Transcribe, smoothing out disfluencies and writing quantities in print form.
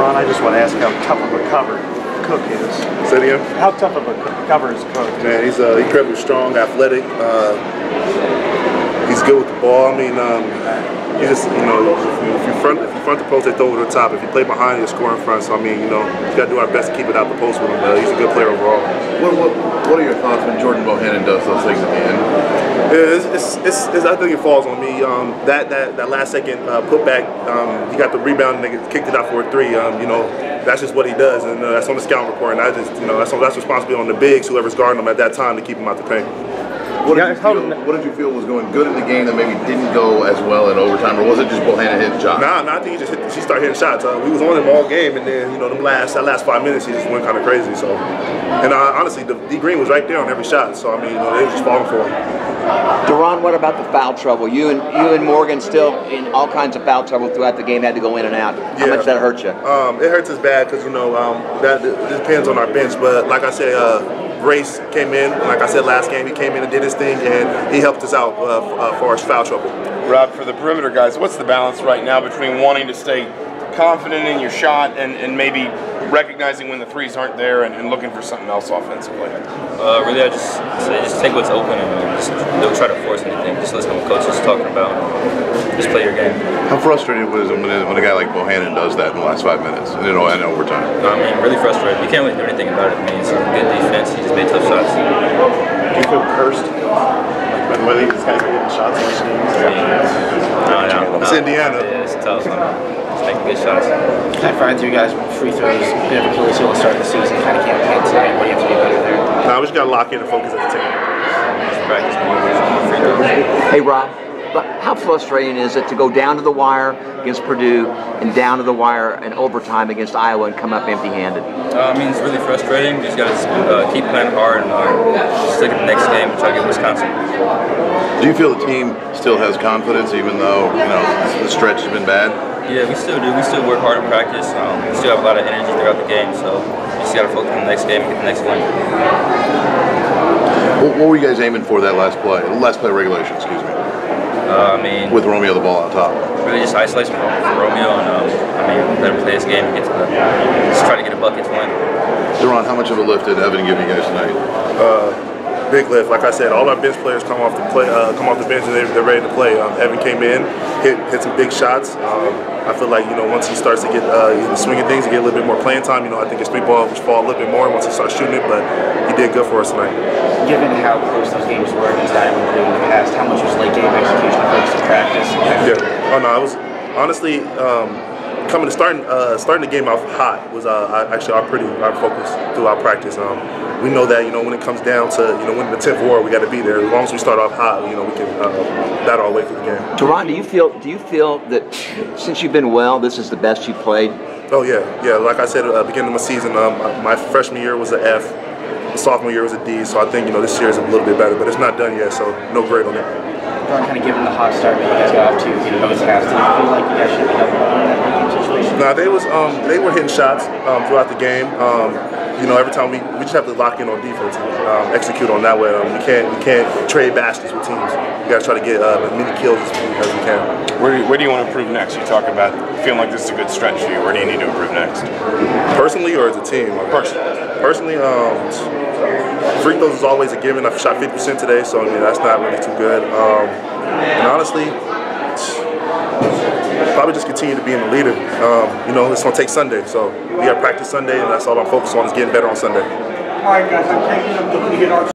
Ron, I just want to ask how tough of a cover Cook is. Say it again? How tough of a cover is Cook? Man, he's incredibly strong, athletic. He's good with the ball. I mean, he just, you know, if you front the post, they throw over the top. If you play behind, you score in front. So I mean, you know, you got to do our best to keep it out the post with him. But he's a good player overall. What are your thoughts when Jordan Bohannon does those things at the end? Yeah, I think it falls on me. That last second putback, he got the rebound and they kicked it out for a three. You know, that's just what he does, and that's on the scout report. And I just, you know, that's responsibility on the bigs, whoever's guarding him at that time, to keep him out the paint. What did you feel was going good in the game that maybe didn't go as well in overtime, or was it just Bohannon hitting shots? Nah, I think he started hitting shots. We was on him all game, and then, you know, that last 5 minutes he just went kind of crazy. So, and honestly, D Green was right there on every shot. So I mean, you know, they were just falling for him. Deron, what about the foul trouble? You and Morgan still in all kinds of foul trouble throughout the game, had to go in and out. How much that hurt you? It hurts us bad because, you know, that it depends on our bench. But like I said, Grace came in, like I said last game, he came in and did his thing, and he helped us out for our foul trouble. Rob, for the perimeter guys, what's the balance right now between wanting to stay confident in your shot and maybe recognizing when the threes aren't there and looking for something else offensively? Really, I just say just take what's open and just don't try to force anything. Just listen to what coach is talking about. Just play your game. How frustrating was it when a guy like Bohannon does that in the last 5 minutes, you know, and overtime? I mean, really frustrated. You can't really do anything about it. I mean, it's a good defense. He just made tough shots. Do you feel cursed? Like whether these guys are getting shots in the No. It's Indiana. Yeah, it's tough. Just making good shots. I find you guys with free throws, a bit of Achilles heel to start the season, kind of can't hit today. What do you have to do better there? Nah, we just got to lock in and focus as a team. Practice more free throws. Hey, Rob, how frustrating is it to go down to the wire against Purdue and down to the wire in overtime against Iowa and come up empty-handed? I mean, it's really frustrating. We just got to keep playing hard and stick at the next game and try to get Wisconsin. Do you feel the team still has confidence, even though, you know, the stretch has been bad? Yeah, we still do. We still work hard in practice. We still have a lot of energy throughout the game, so we just got to focus on the next game and get the next win. What were you guys aiming for that last play regulation, excuse me? I mean, with Romeo the ball on top. Really just isolation for Romeo, and I mean, let him play this game and get to just try to get a bucket to win. Deron, how much of a lift did Evan give you guys tonight? Big lift. Like I said, all our bench players come off the bench and they're ready to play. Evan came in, hit some big shots. I feel like, you know, once he starts to get the swing of things and get a little bit more playing time, you know, I think his 3-ball will fall a little bit more once he starts shooting it. But he did good for us tonight. Given how close those games were against Iowa and Purdue in the past, how much was late game execution focused in practice? Yeah. Oh no, I was honestly starting the game off hot was actually our focus throughout practice. We know that, you know, when it comes down to, you know, winning the 10th war, we got to be there. As long as we start off hot, you know, we can battle our way through the game. Deron, do you feel that since you've been well, this is the best you've played? Oh yeah. Like I said at the beginning of my season, my freshman year was an F. The sophomore year was a D. So I think, you know, this year is a little bit better, but it's not done yet. So no grade on it. Kind of given the hot start that you guys got off to, you know, both halves, do you feel like you guys should be up on that game situation? Nah, they were hitting shots throughout the game. You know, every time we just have to lock in on defense, execute on that way. We can't trade baskets with teams. We got to try to get as many kills as we can. Where do you want to improve next? You talk about feeling like this is a good stretch for you. Where do you need to improve next? Personally or as a team? Personally, free throws is always a given. I've shot 50% today, so I mean that's not really too good. And honestly, probably just continue to be in the leader. You know, it's gonna take Sunday, so we got practice Sunday, and that's all I'm focused on is getting better on Sunday. All right, guys, I'm taking them to get our